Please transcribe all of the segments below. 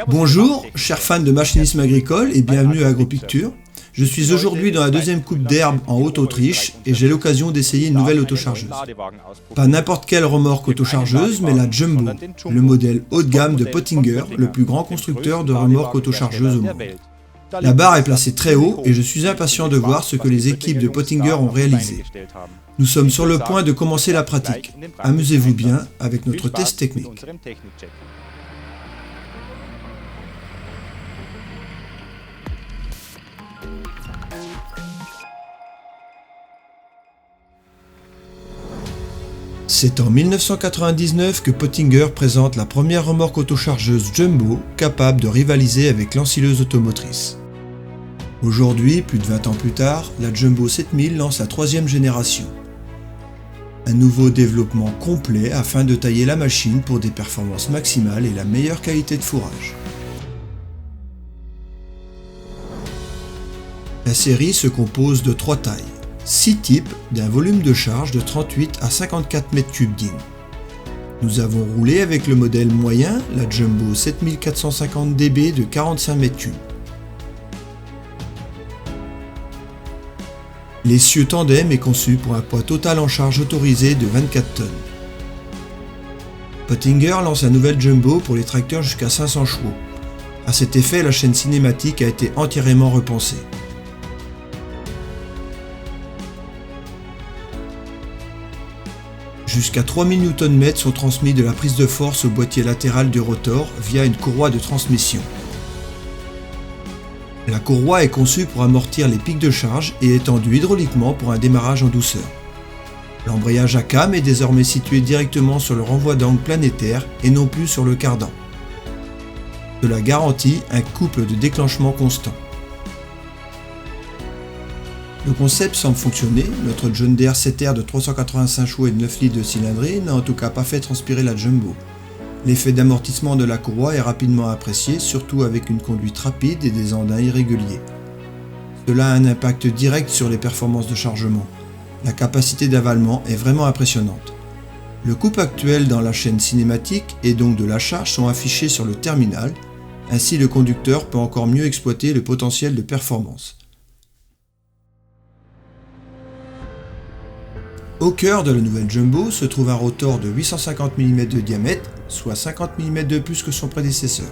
Bonjour, chers fans de machinisme agricole et bienvenue à Agropicture. Je suis aujourd'hui dans la deuxième coupe d'herbe en Haute-Autriche et j'ai l'occasion d'essayer une nouvelle autochargeuse. Pas n'importe quelle remorque autochargeuse, mais la Jumbo, le modèle haut de gamme de Pottinger, le plus grand constructeur de remorques autochargeuses au monde. La barre est placée très haut et je suis impatient de voir ce que les équipes de Pottinger ont réalisé. Nous sommes sur le point de commencer la pratique. Amusez-vous bien avec notre test technique. C'est en 1999 que Pottinger présente la première remorque autochargeuse Jumbo capable de rivaliser avec l'ensileuse automotrice. Aujourd'hui, plus de 20 ans plus tard, la Jumbo 7000 lance la troisième génération. Un nouveau développement complet afin de tailler la machine pour des performances maximales et la meilleure qualité de fourrage. La série se compose de 3 tailles. 6 types d'un volume de charge de 38 à 54 m3 d'In. Nous avons roulé avec le modèle moyen, la Jumbo 7450 dB de 45 m3. L'essieu tandem est conçu pour un poids total en charge autorisé de 24 tonnes. Pottinger lance la nouvelle Jumbo pour les tracteurs jusqu'à 500 chevaux. À cet effet, la chaîne cinématique a été entièrement repensée. Jusqu'à 3000 Nm sont transmis de la prise de force au boîtier latéral du rotor via une courroie de transmission. La courroie est conçue pour amortir les pics de charge et est tendue hydrauliquement pour un démarrage en douceur. L'embrayage à cam est désormais situé directement sur le renvoi d'angle planétaire et non plus sur le cardan. Cela garantit un couple de déclenchement constant. Le concept semble fonctionner, notre John Deere 7R de 385 chevaux et de 9 litres de cylindrée n'a en tout cas pas fait transpirer la Jumbo. L'effet d'amortissement de la courroie est rapidement apprécié, surtout avec une conduite rapide et des engins irréguliers. Cela a un impact direct sur les performances de chargement. La capacité d'avalement est vraiment impressionnante. Le couple actuel dans la chaîne cinématique et donc de la charge sont affichés sur le terminal, ainsi le conducteur peut encore mieux exploiter le potentiel de performance. Au cœur de la nouvelle Jumbo se trouve un rotor de 850 mm de diamètre, soit 50 mm de plus que son prédécesseur.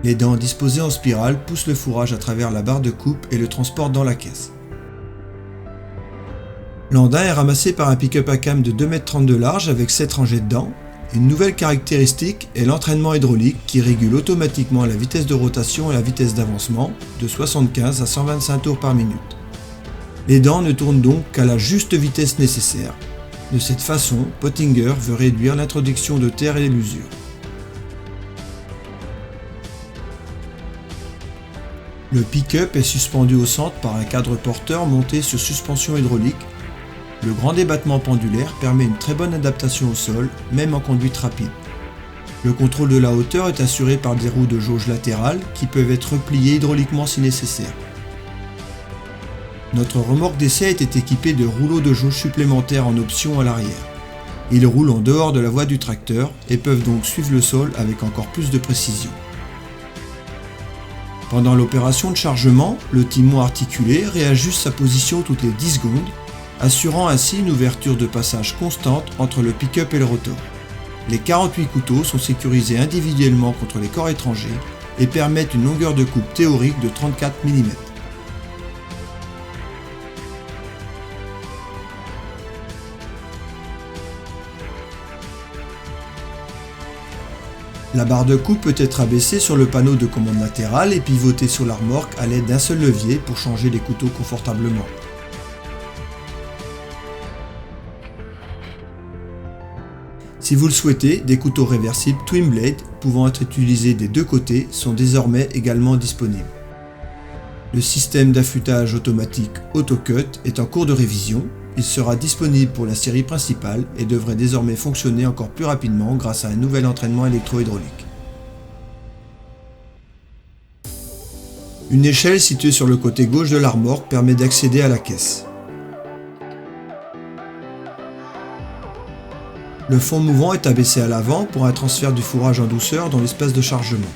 Les dents disposées en spirale poussent le fourrage à travers la barre de coupe et le transportent dans la caisse. L'andin est ramassé par un pick-up à cam de 2,30 m de large avec 7 rangées de dents. Une nouvelle caractéristique est l'entraînement hydraulique qui régule automatiquement la vitesse de rotation et la vitesse d'avancement de 75 à 125 tours par minute. Les dents ne tournent donc qu'à la juste vitesse nécessaire. De cette façon, Pottinger veut réduire l'introduction de terre et l'usure. Le pick-up est suspendu au centre par un cadre porteur monté sur suspension hydraulique. Le grand débattement pendulaire permet une très bonne adaptation au sol, même en conduite rapide. Le contrôle de la hauteur est assuré par des roues de jauge latérales qui peuvent être repliées hydrauliquement si nécessaire. Notre remorque d'essai était équipée de rouleaux de jauge supplémentaires en option à l'arrière. Ils roulent en dehors de la voie du tracteur et peuvent donc suivre le sol avec encore plus de précision. Pendant l'opération de chargement, le timon articulé réajuste sa position toutes les 10 secondes, assurant ainsi une ouverture de passage constante entre le pick-up et le rotor. Les 48 couteaux sont sécurisés individuellement contre les corps étrangers et permettent une longueur de coupe théorique de 34 mm. La barre de coupe peut être abaissée sur le panneau de commande latéral et pivotée sur la remorque à l'aide d'un seul levier pour changer les couteaux confortablement. Si vous le souhaitez, des couteaux réversibles Twin Blade pouvant être utilisés des deux côtés sont désormais également disponibles. Le système d'affûtage automatique AutoCut est en cours de révision. Il sera disponible pour la série principale et devrait désormais fonctionner encore plus rapidement grâce à un nouvel entraînement électro-hydraulique. Une échelle située sur le côté gauche de la remorque permet d'accéder à la caisse. Le fond mouvant est abaissé à l'avant pour un transfert du fourrage en douceur dans l'espace de chargement.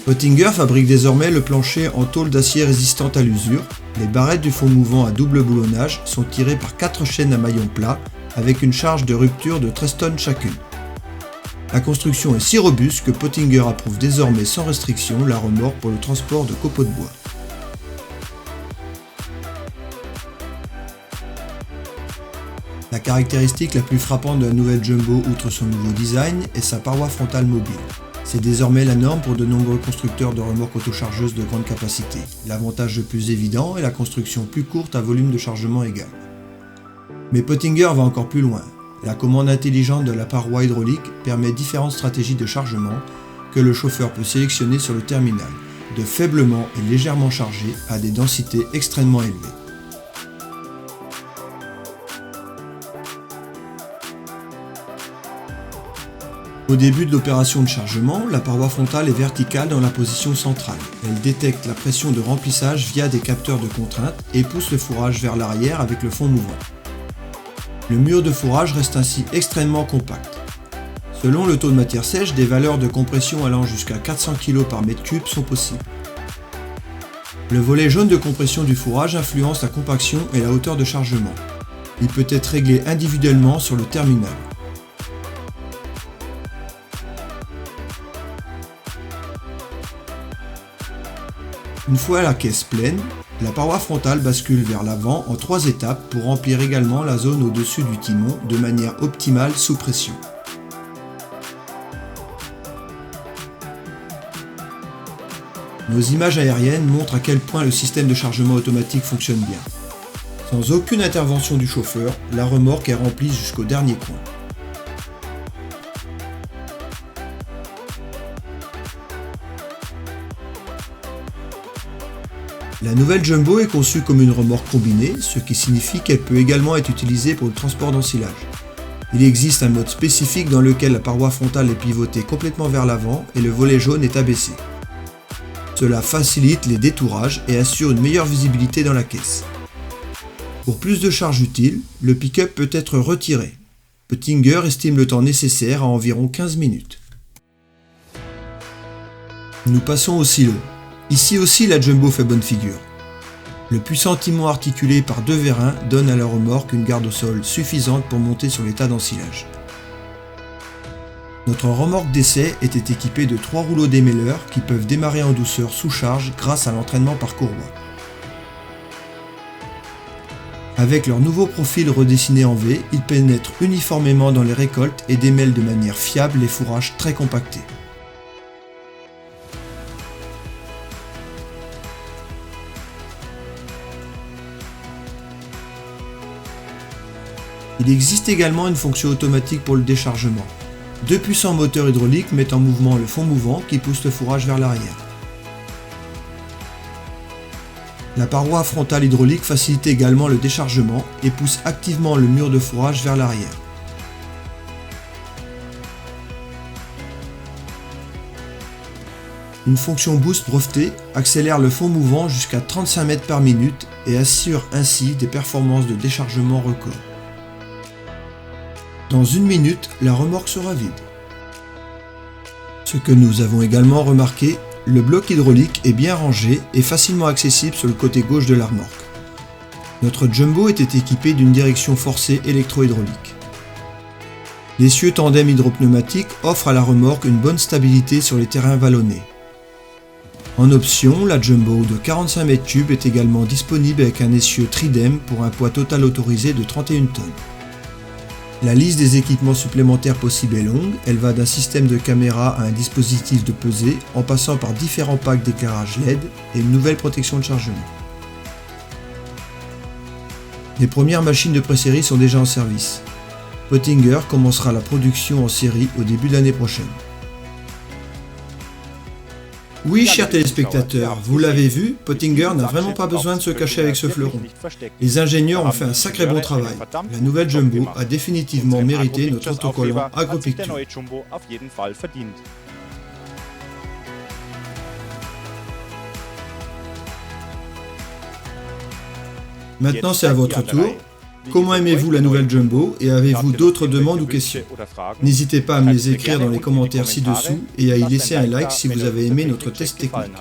Pottinger fabrique désormais le plancher en tôle d'acier résistante à l'usure. Les barrettes du fond mouvant à double boulonnage sont tirées par 4 chaînes à maillon plat avec une charge de rupture de 13 tonnes chacune. La construction est si robuste que Pottinger approuve désormais sans restriction la remorque pour le transport de copeaux de bois. La caractéristique la plus frappante de la nouvelle Jumbo, outre son nouveau design, est sa paroi frontale mobile. C'est désormais la norme pour de nombreux constructeurs de remorques autochargeuses de grande capacité. L'avantage le plus évident est la construction plus courte à volume de chargement égal. Mais Pottinger va encore plus loin. La commande intelligente de la paroi hydraulique permet différentes stratégies de chargement que le chauffeur peut sélectionner sur le terminal, de faiblement et légèrement chargé à des densités extrêmement élevées. Au début de l'opération de chargement, la paroi frontale est verticale dans la position centrale. Elle détecte la pression de remplissage via des capteurs de contrainte et pousse le fourrage vers l'arrière avec le fond mouvant. Le mur de fourrage reste ainsi extrêmement compact. Selon le taux de matière sèche, des valeurs de compression allant jusqu'à 400 kg par mètre cube sont possibles. Le volet jaune de compression du fourrage influence la compaction et la hauteur de chargement. Il peut être réglé individuellement sur le terminal. Une fois la caisse pleine, la paroi frontale bascule vers l'avant en 3 étapes pour remplir également la zone au-dessus du timon de manière optimale sous pression. Nos images aériennes montrent à quel point le système de chargement automatique fonctionne bien. Sans aucune intervention du chauffeur, la remorque est remplie jusqu'au dernier coin. La nouvelle Jumbo est conçue comme une remorque combinée, ce qui signifie qu'elle peut également être utilisée pour le transport d'ensilage. Il existe un mode spécifique dans lequel la paroi frontale est pivotée complètement vers l'avant et le volet jaune est abaissé. Cela facilite les détourages et assure une meilleure visibilité dans la caisse. Pour plus de charge utile, le pick-up peut être retiré. Pottinger estime le temps nécessaire à environ 15 minutes. Nous passons au silo. Ici aussi, la Jumbo fait bonne figure. Le puissant timon articulé par 2 vérins donne à la remorque une garde au sol suffisante pour monter sur les tas d'ensilage. Notre remorque d'essai était équipée de 3 rouleaux démêleurs qui peuvent démarrer en douceur sous charge grâce à l'entraînement par courroie. Avec leur nouveau profil redessiné en V, ils pénètrent uniformément dans les récoltes et démêlent de manière fiable les fourrages très compactés. Il existe également une fonction automatique pour le déchargement. 2 puissants moteurs hydrauliques mettent en mouvement le fond mouvant qui pousse le fourrage vers l'arrière. La paroi frontale hydraulique facilite également le déchargement et pousse activement le mur de fourrage vers l'arrière. Une fonction boost brevetée accélère le fond mouvant jusqu'à 35 mètres par minute et assure ainsi des performances de déchargement record. Dans 1 minute, la remorque sera vide. Ce que nous avons également remarqué, le bloc hydraulique est bien rangé et facilement accessible sur le côté gauche de la remorque. Notre Jumbo était équipé d'une direction forcée électro-hydraulique. L'essieu tandem hydropneumatique offre à la remorque une bonne stabilité sur les terrains vallonnés. En option, la Jumbo de 45 m3 est également disponible avec un essieu Tridem pour un poids total autorisé de 31 tonnes. La liste des équipements supplémentaires possibles est longue, elle va d'un système de caméra à un dispositif de pesée, en passant par différents packs d'éclairage LED et une nouvelle protection de chargement. Les premières machines de pré-série sont déjà en service. Pottinger commencera la production en série au début de l'année prochaine. Oui, chers téléspectateurs, vous l'avez vu, Pottinger n'a vraiment pas besoin de se cacher avec ce fleuron. Les ingénieurs ont fait un sacré bon travail. La nouvelle Jumbo a définitivement mérité notre autocollant Agropicture. Maintenant, c'est à votre tour. Comment aimez-vous la nouvelle Jumbo et avez-vous d'autres demandes ou questions? N'hésitez pas à me les écrire dans les commentaires ci-dessous et à y laisser un like si vous avez aimé notre test technique.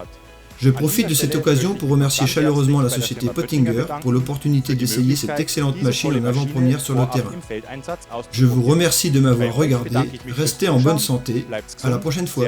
Je profite de cette occasion pour remercier chaleureusement la société Pottinger pour l'opportunité d'essayer cette excellente machine en avant-première sur le terrain. Je vous remercie de m'avoir regardé, restez en bonne santé, à la prochaine fois.